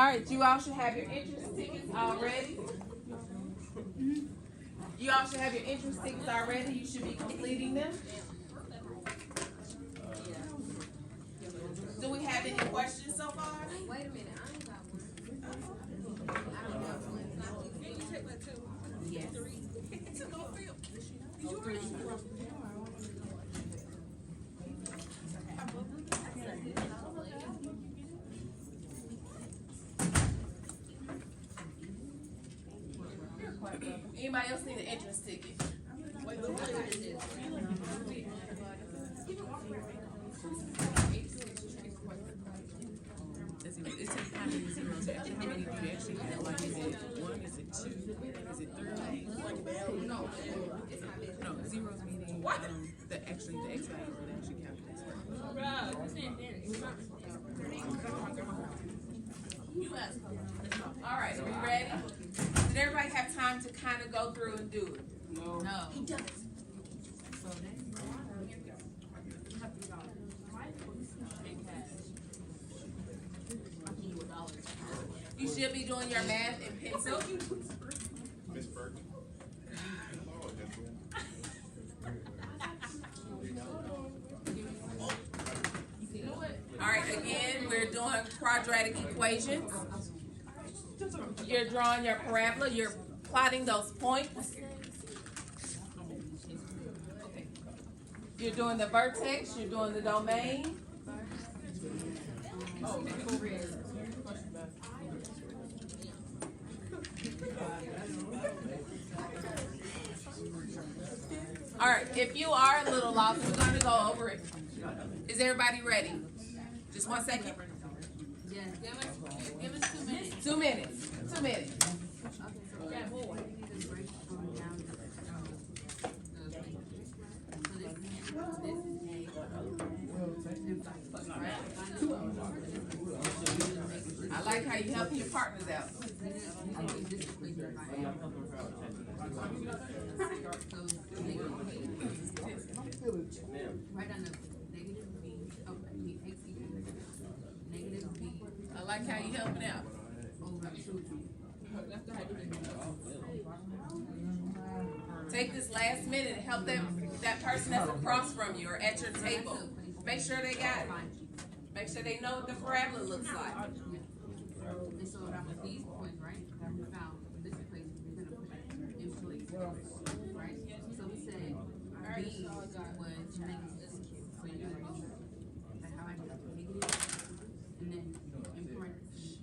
All right, you all should have your entrance tickets already. You all should have your entrance tickets already. You should be completing them. Do we have any questions so far? Wait a minute, I ain't got one. I don't have one. Can you take my two? Yes. Anybody else need an entrance ticket? It takes how many zeros? How many do you actually have? Like, is it one? Is it two? Is it three? No, zeros meaning the X value that actually calculates. All right, are we ready? Did everybody have time to kind of go through and do it? No. He does. You should be doing your math in pencil. Miss Burke. All right, again, we're doing quadratic equations. You're drawing your parabola. You're plotting those points. You're doing the vertex. You're doing the domain. All right, if you are a little lost, we're going to go over it. Is everybody ready? Just 1 second. Yes, give us 2 minutes. 2 minutes. 2 minutes. I like how you help your partners out. I like how you helping out. Take this last minute and help that person that's across from you or at your table. Make sure they got it. Make sure they know what the parabola looks like. And so these points, right, that we found this equation, we're gonna put it in place, right? So we said B was negative, so you gotta make sure, like how I did it, negative, and then in parentheses.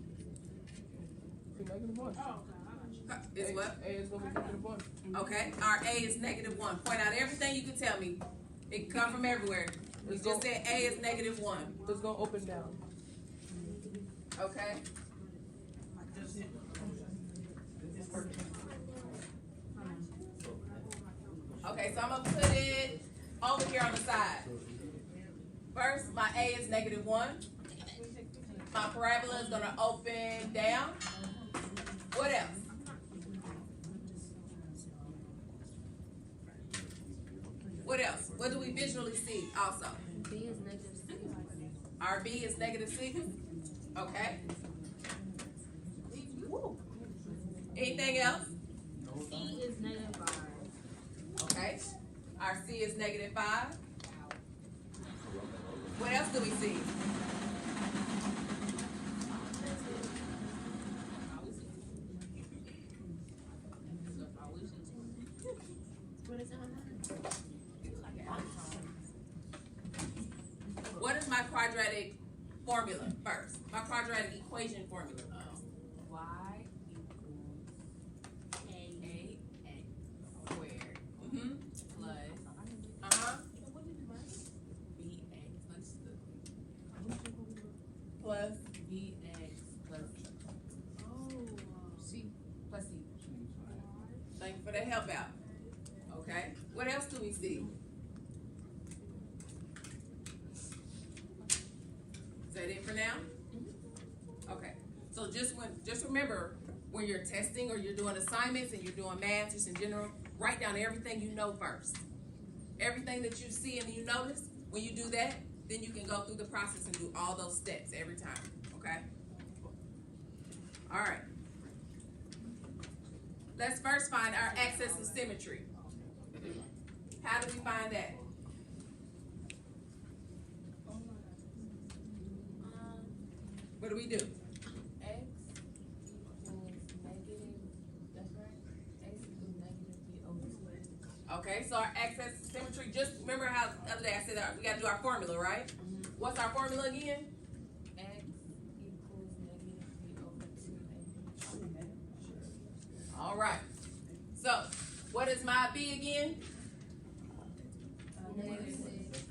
Is what? A is going to be -1. Okay, our A is -1. Point out everything you can tell me. It can come from everywhere. We just said A is -1. Let's go up and down. Okay? Okay, so I'm going to put it over here on the side. First, my A is -1. My parabola is going to open down. What else? What else? What do we visually see also? B is -6. Our B is -6. Okay. Anything else? C is -5. Okay. Our C is -5. What else do we see? What is my quadratic formula first? My quadratic equation formula. Y equals AX squared plus BX Plus BX plus C plus C. Thank you for that help out. Okay. What else do we see? Is that it for now? Okay. So just remember when you're testing or you're doing assignments and you're doing math just in general, write down everything you know first. Everything that you see and you notice, when you do that, then you can go through the process and do all those steps every time. Okay? All right. Let's first find our axis of symmetry. How do we find that? What do we do? X equals negative, that's right, X equals negative 3 over 2. Okay, so our axis of symmetry, just remember how the other day I said that we gotta do our formula, right? What's our formula again? X equals negative 3 over 2. All right. So, what is my B again? Negative 6.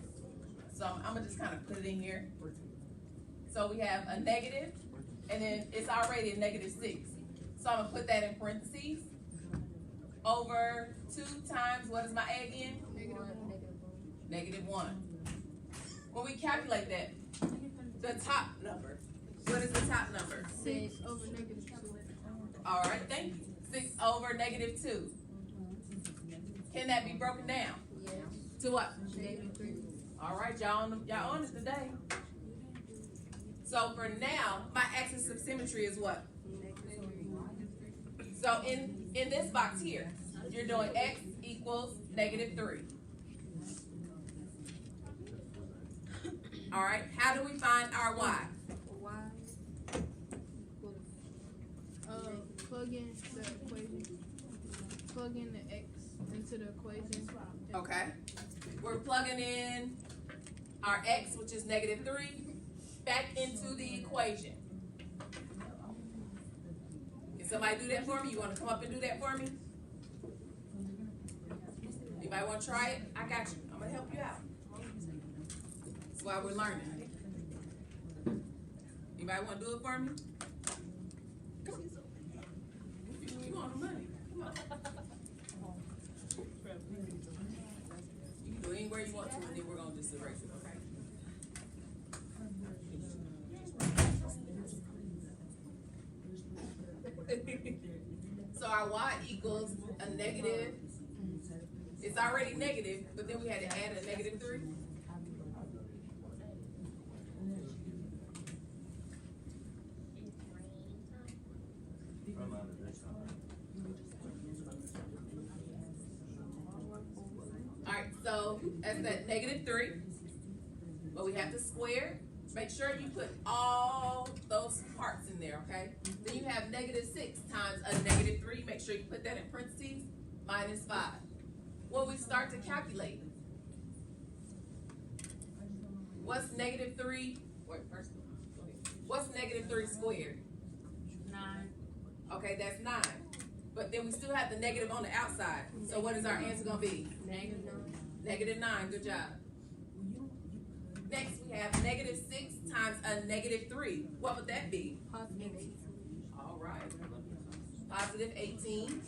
So I'm gonna just kind of put it in here. So we have a negative, and then it's already a -6. So I'm gonna put that in parentheses. Over 2 times, what is my A again? -1. When we calculate that, the top number, what is the top number? 6 over -2. All right, thank you. 6 over -2. Can that be broken down? Yes. To what? -3. All right, y'all on it today. So for now, my axis of symmetry is what? So in this box here, you're doing x equals -3. All right, how do we find our y? Y equals, plug in the equation, plug in the x into the equation. Okay, we're plugging in our x, which is -3, back into the equation. Can somebody do that for me? You want to come up and do that for me? Anybody want to try it? I got you. I'm going to help you out. That's why we're learning. Anybody want to do it for me? Come on. You want the money? Come on. You can do it anywhere you want to, and then we're going to just erase it, okay? So our y equals a negative. It's already negative, but then we had to add a -3. All right, so that's that -3, but we have to square. Make sure you put all those parts in there, okay? Then you have -6 times a -3. Make sure you put that in parentheses, -5. When we start to calculate, what's -3? Wait, first, what's -3 squared? 9. Okay, that's 9. But then we still have the negative on the outside. So what is our answer gonna be? -9, good job. Next, we have -6 times a -3. What would that be? Positive 18. All right. Positive 18.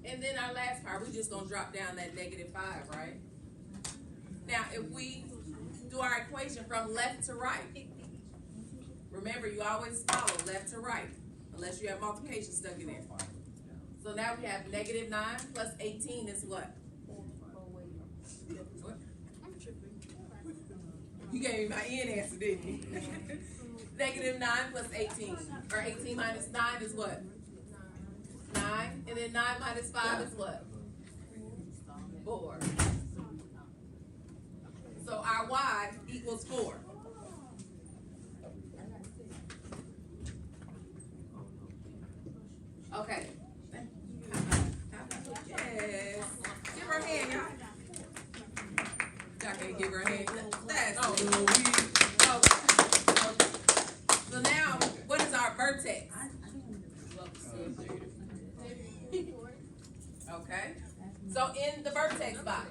And then our last part, we're just gonna drop down that -5, right? Now, if we do our equation from left to right, remember you always follow left to right, unless you have multiplication stuck in there. So now we have -9 plus 18 is what? What? You gave me my end answer, didn't you? -9 plus 18. Or 18 minus 9 is what? 9. And then 9 minus 5 is what? 4. So our y equals 4. Okay. Yes. Give her a hand, y'all. Y'all can't give her a hand. That's So now, what is our vertex? Okay. So in the vertex box,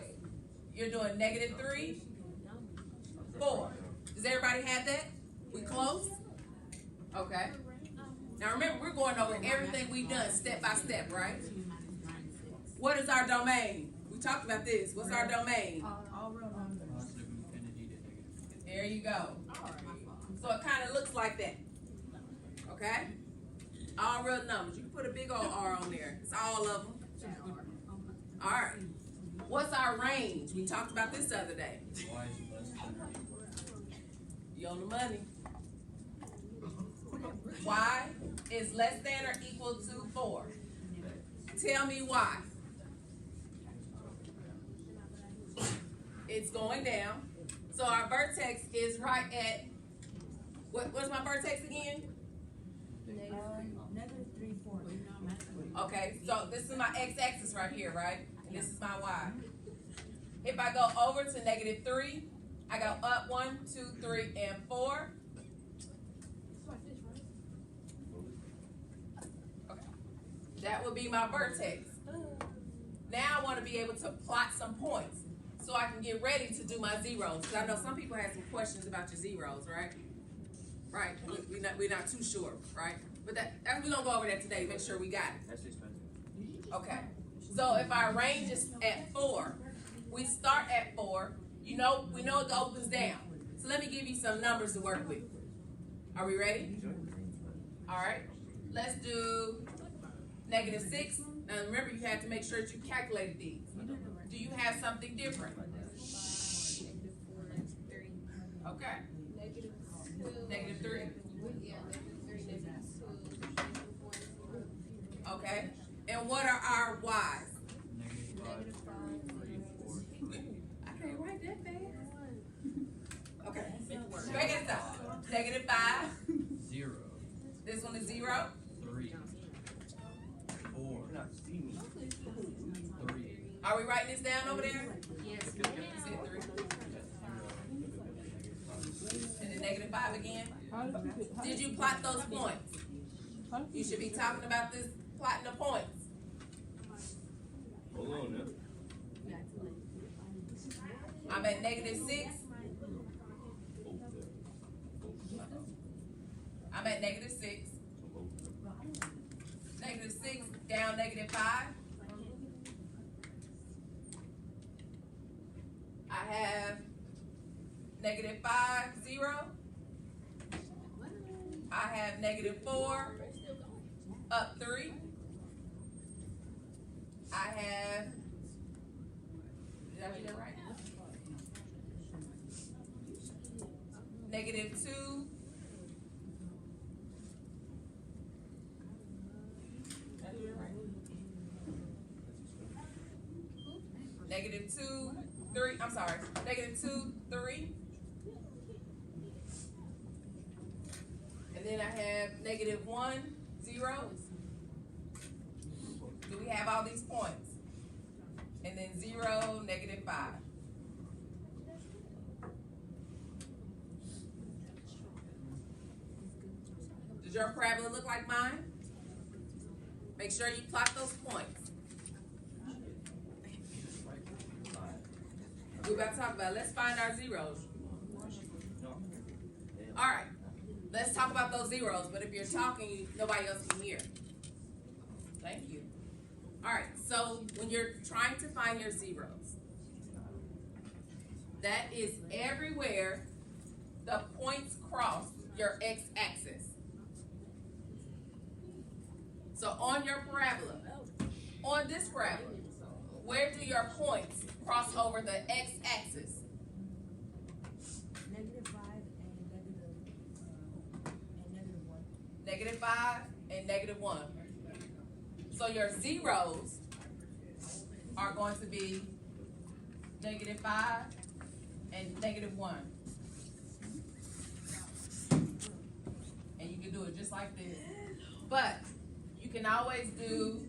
you're doing -3, 4. Does everybody have that? We close? Okay. Now remember, we're going over everything we've done step by step, right? What is our domain? We talked about this. What's our domain? There you go. So it kind of looks like that. Okay? All real numbers. You can put a big old R on there. It's all of them. All right. What's our range? We talked about this the other day. You on the money. Y is less than or equal to 4. Tell me why. It's going down. So our vertex is right at, what's my vertex again? Okay, so this is my x-axis right here, right? And this is my y. If I go over to -3, I go up 1, 2, 3, and 4. Okay, that would be my vertex. Now I want to be able to plot some points so I can get ready to do my zeros. Because I know some people have some questions about your zeros, right? Right, we're not too sure, right? But we're gonna go over that today, make sure we got it. That's expensive. Okay, so if our range is at 4, we start at 4, we know it opens down. So let me give you some numbers to work with. Are we ready? All right, let's do -6. Now remember, you have to make sure that you calculated these. Do you have something different? Okay. -3. Okay. And what are our y's? I can't write that fast. Okay. Check this out. -5. 0. This one is 0. 3. 4. 3. Are we writing this down over there? Yes. You said 3. And then -5 again. Did you plot those points? You should be talking about this plotting the points. Hold on now. I'm at -6. I'm at -6. -6 down -5. I have -5, 0. I have -4, up 3. I have, did I do that right? -2. Did I do it right? -2, 3, I'm sorry, -2, 3. And then I have -1, 0. Do we have all these points? And then 0, -5. Does your parabola look like mine? Make sure you plot those points. We're about to talk about, let's find our zeros. All right, let's talk about those zeros, but if you're talking, nobody else can hear. Thank you. All right, so when you're trying to find your zeros, that is everywhere the points cross your x-axis. So on your parabola, on this parabola, where do your points cross over the x-axis? -5 and -1. So your zeros are going to be -5 and -1. And you can do it just like this. But you can always do,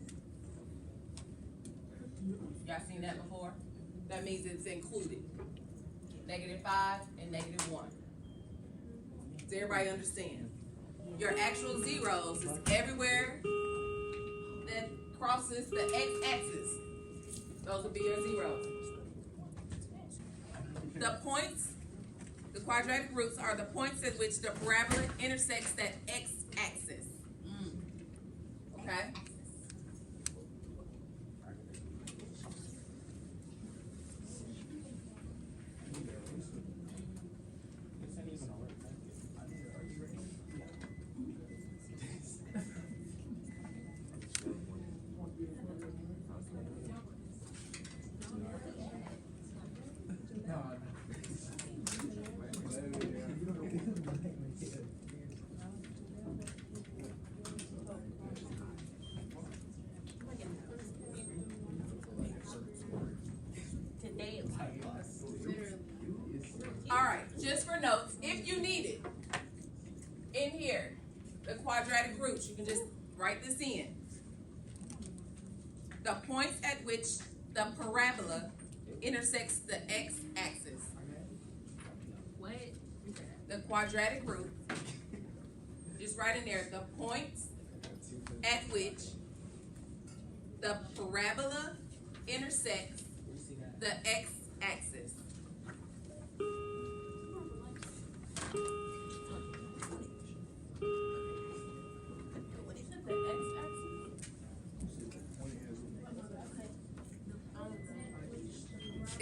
y'all seen that before? That means it's included. -5 and -1. Does everybody understand? Your actual zeros is everywhere that crosses the x-axis. Those will be your zeros. The points, the quadratic roots, are the points at which the parabola intersects that x-axis. Okay? the quadratic roots, you can just write this in. The points at which the parabola intersects the x-axis. What? The quadratic root. Just write in there the points at which the parabola intersects the x-axis.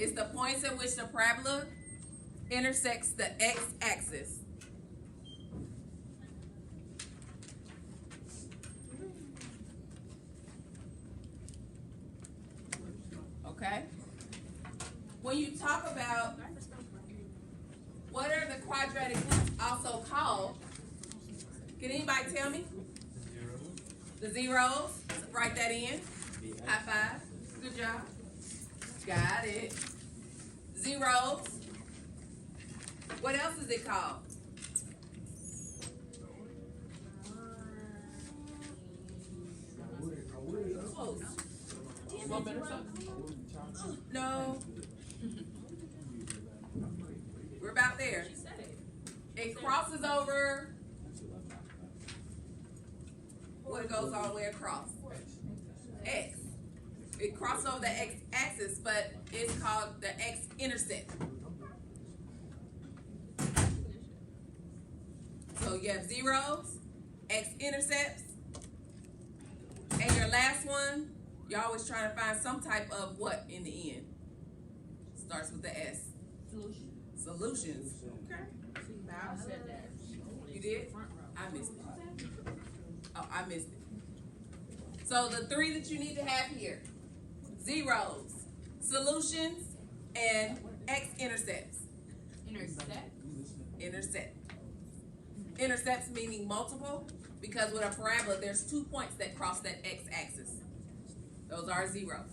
It's the points at which the parabola intersects the x-axis. Okay? When you talk about what are the quadratic roots also called, can anybody tell me? The zeros. Write that in. High five. Good job. Got it. Zeros. What else is it called? Close. 1 minute or something? No. We're about there. It crosses over. What goes all the way across? X. It crosses over the x-axis, but it's called the x-intercept. So you have zeros, x-intercepts, and your last one, you're always trying to find some type of what in the end? Starts with the S. Solutions. Okay. Bob said that. You did? I missed it. Oh, I missed it. So the three that you need to have here: zeros, solutions, and x-intercepts. Intersect. Intercept. Intercepts meaning multiple, because with a parabola, there's 2 points that cross that x-axis. Those are zeros.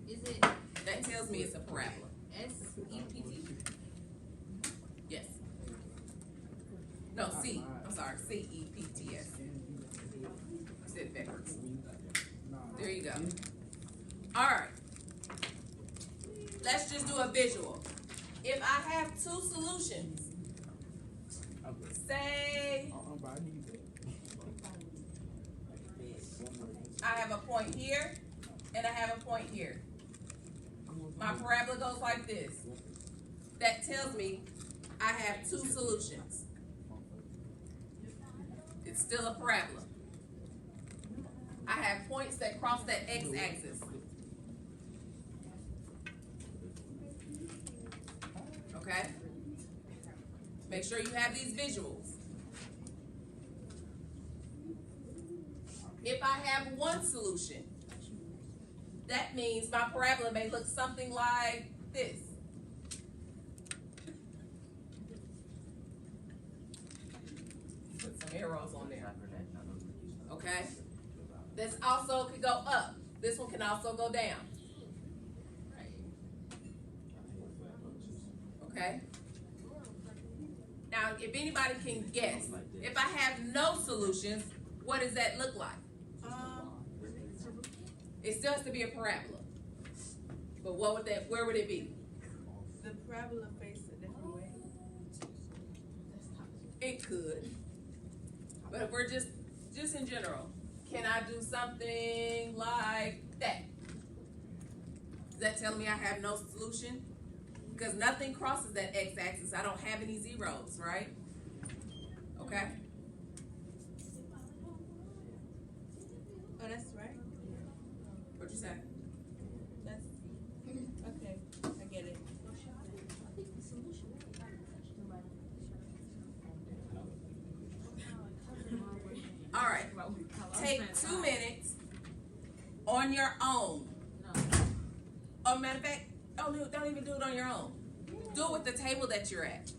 Is it That tells me it's a parabola. S-E-P-T? Yes. No, C. I'm sorry. C-E-P-T-S. You said it backwards. There you go. All right. Let's just do a visual. If I have two solutions, say I have a point here and I have a point here. My parabola goes like this. That tells me I have two solutions. It's still a parabola. I have points that cross that x-axis. Okay? Make sure you have these visuals. If I have one solution, that means my parabola may look something like this. Put some arrows on there. Okay? This also could go up. This one can also go down. Okay? Now, if anybody can guess, if I have no solutions, what does that look like? It still has to be a parabola. But what would that? Where would it be? The parabola face a different way. It could. But if we're just in general, can I do something like that? Is that telling me I have no solution? Because nothing crosses that x-axis. I don't have any zeros, right? Okay. Oh, that's right. What'd you say? That's okay. I get it. All right. Take 2 minutes on your own. Oh, matter of fact, don't even do it on your own. Do it with the table that you're at.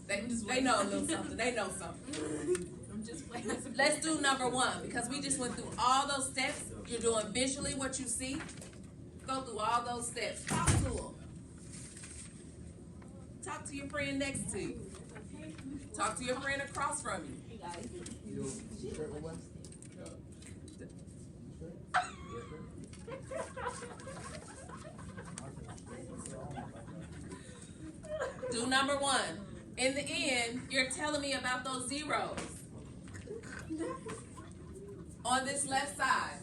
They know a little something. They know something. Let's do number 1, because we just went through all those steps. You're doing visually what you see. Go through all those steps. Talk to them. Talk to your friend next to you. Talk to your friend across from you. You straight with Wes? Do number one. In the end, you're telling me about those zeros. On this left side,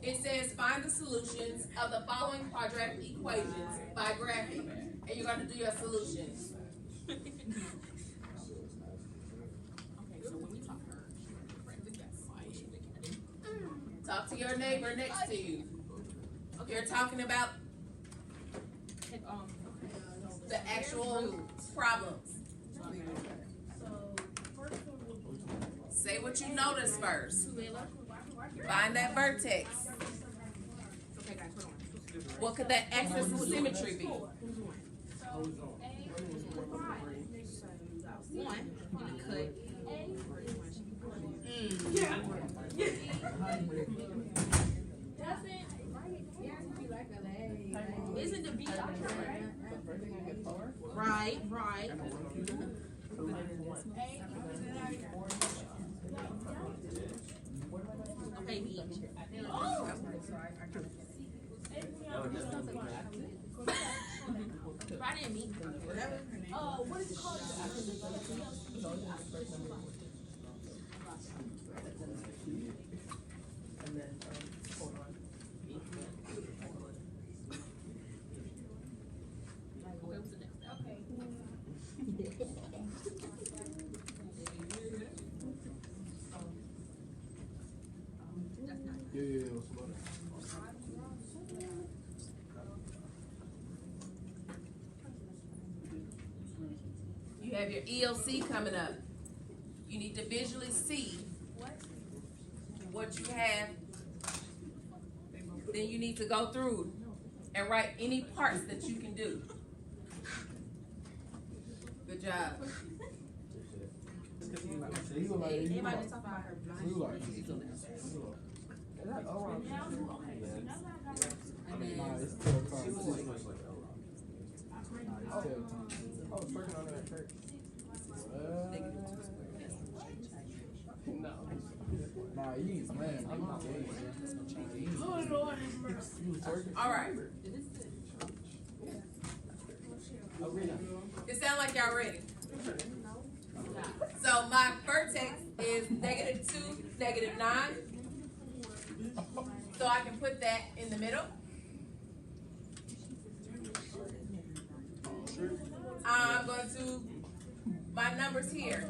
it says find the solutions of the following quadratic equations by graphing. And you're going to do your solutions. Talk to your neighbor next to you. You're talking about the actual problems. Say what you notice first. Find that vertex. Okay, guys, hold on. What could that axis of symmetry be? One, you cut. Isn't the B right? Right. Okay, B. Right in me. What is it called? Yeah, what's about it? You have your ELC coming up. You need to visually see what you have. Then you need to go through and write any parts that you can do. Good job. Everybody talk about her blind. Nah, it's still time. Nah, it's still time. Oh, it's working on that first. No. Nah, you need slam. I'm not game. All right. It sounds like y'all ready. So my vertex is -2, -9. So I can put that in the middle. I'm going to, my numbers here.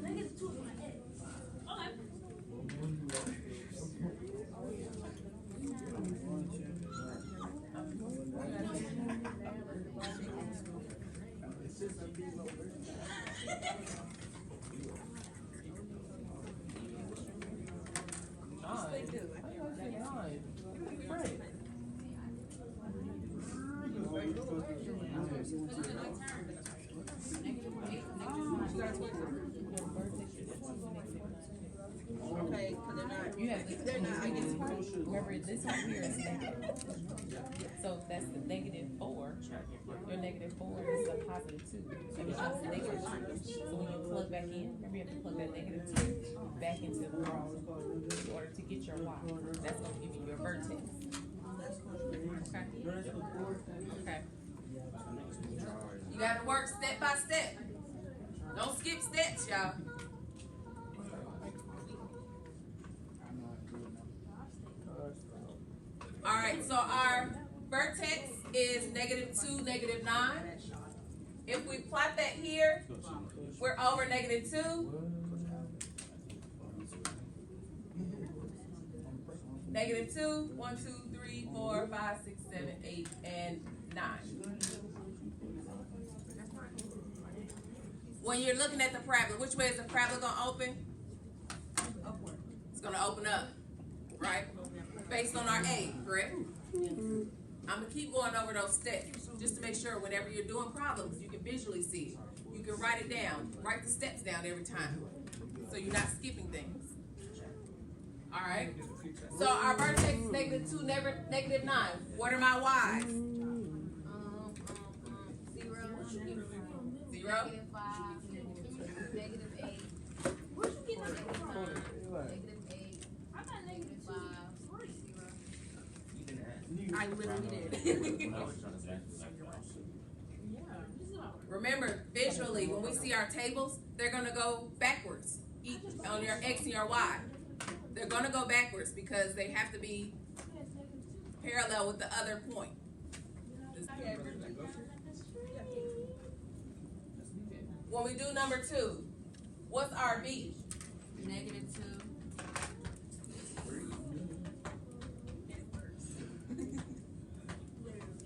Okay, because they're not. You have to, They're not. I guess. remember this one here is negative. So that's the -4. Your -4 is a +2. So it's just -2. So when you plug back in, remember you have to plug that -2 back into the wall in order to get your y. That's going to give you your vertex. Okay. Okay. You gotta work step by step. Don't skip steps, y'all. All right, so our vertex is -2, -9. If we plot that here, we're over -2. -2, 1, 2, 3, 4, 5, 6, 7, 8, and 9. When you're looking at the parabola, which way is the parabola gonna open? Upward. It's gonna open up, right? Based on our A, correct? I'm gonna keep going over those steps just to make sure whenever you're doing problems, you can visually see it. You can write it down, write the steps down every time, so you're not skipping things. All right. So our vertex is -2, -9. What are my Y's? 0, Zero. -5, -8, I literally did. Remember, visually, when we see our tables, they're gonna go backwards. On your X and your Y. They're gonna go backwards because they have to be parallel with the other point. When we do number 2, what's our B? -2.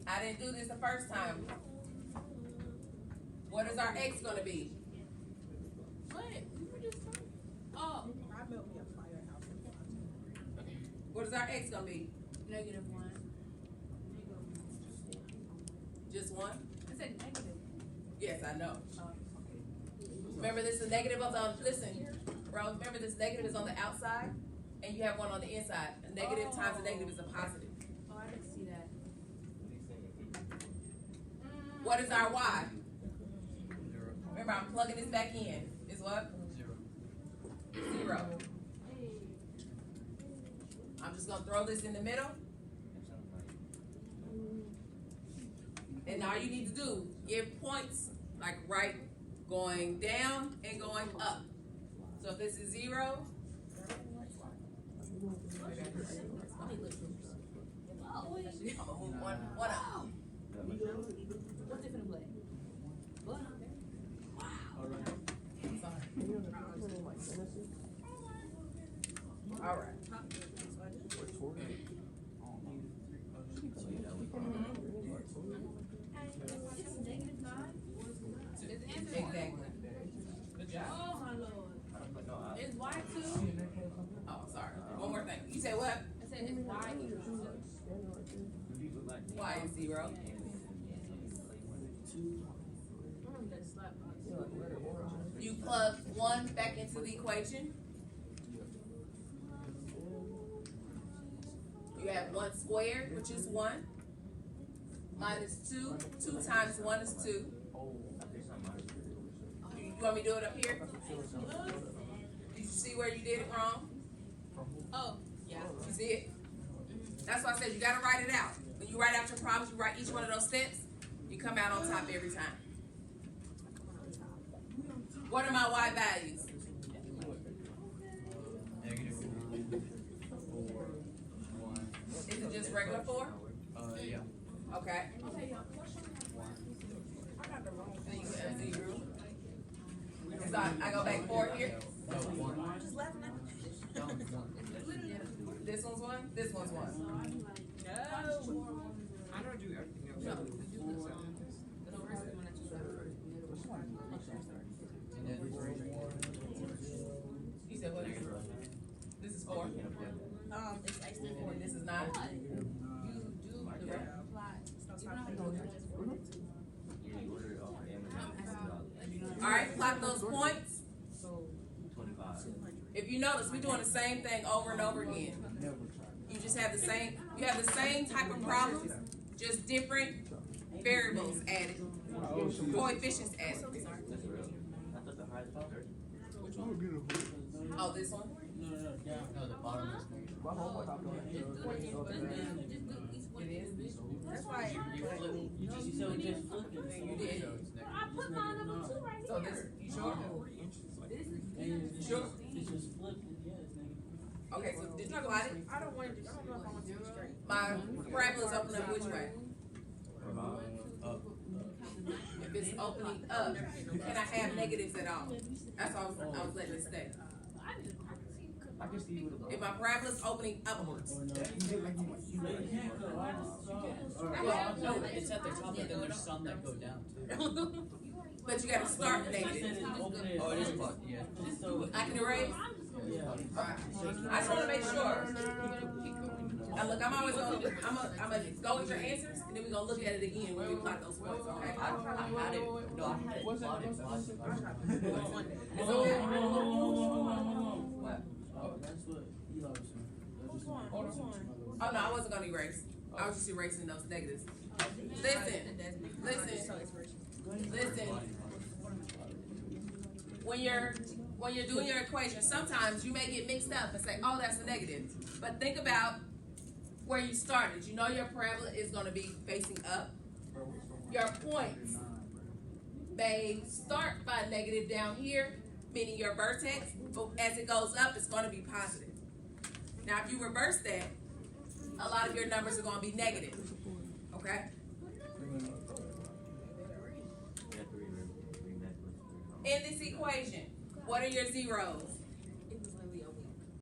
I didn't do this the first time. What is our X gonna be? What? We were just talking. Oh. What is our X gonna be? -1. Just 1? I said negative. Yes, I know. Remember this is negative on the, listen, bro, remember this negative is on the outside and you have one on the inside. A negative times a negative is a positive. Oh, I didn't see that. What is our Y? 0. Remember, I'm plugging this back in. Is what? 0. 0. I'm just gonna throw this in the middle. And all you need to do, give points like right, going down and going up. So if this is 0, I'm gonna move one up. What's different black? What? All right. Exactly. Good job. Oh my lord. Is Y 2? Oh, sorry. One more thing. You said what? I said is Y equal to? Y is 0. That slap. You plug 1 back into the equation. You have 1 squared, which is 1. Minus 2. 2 times 1 is 2. You want me to do it up here? Did you see where you did it wrong? Oh, yeah. You see it? That's why I said you gotta write it out. When you write out your problems, you write each one of those steps, you come out on top every time. What are my Y values? -4, 1. Is it just regular 4? Yeah. Okay. And you have 0. So I go back 4 here. No, 1. This one's 1. This one's 1. I don't do everything else. No. The first one that you said. And then 3. You said what? This is 4. It's actually And then this is 9. You do the apply. All right, plot those points. If you notice, we're doing the same thing over and over again. You just have the same, you have the same type of problems, just different variables added, coefficients added. Oh, this one? No, the bottom is It is? That's why. You You did. I put mine number 2 right So here. this, you sure? You sure? Okay, so did you plot it? I don't want to. I don't know if I want to do it straight. My parabola's opening up which way? up. If it's opening up, can I have negatives at all? That's why I was letting it stay. If my parabola's opening upwards. No, it's at the top, but then there's some that go down too. But you gotta start negative. Oh, it is plugged, yeah. I can erase? Alright. I just wanna make sure. Now look, I'm always gonna, I'm gonna go with your answers, and then we're gonna look at it again when we plot those points, okay? I had it, no, I had it plotted. What? That's what Eli was saying. Oh, no, I wasn't gonna erase. I was just erasing those negatives. Listen. When you're doing your equation, sometimes you may get mixed up and say, oh, that's a negative. But think about where you started. You know your parabola is gonna be facing up. Your points may start by negative down here, meaning your vertex, but as it goes up, it's gonna be positive. Now, if you reverse that, a lot of your numbers are gonna be negative, okay? In this equation, what are your zeros?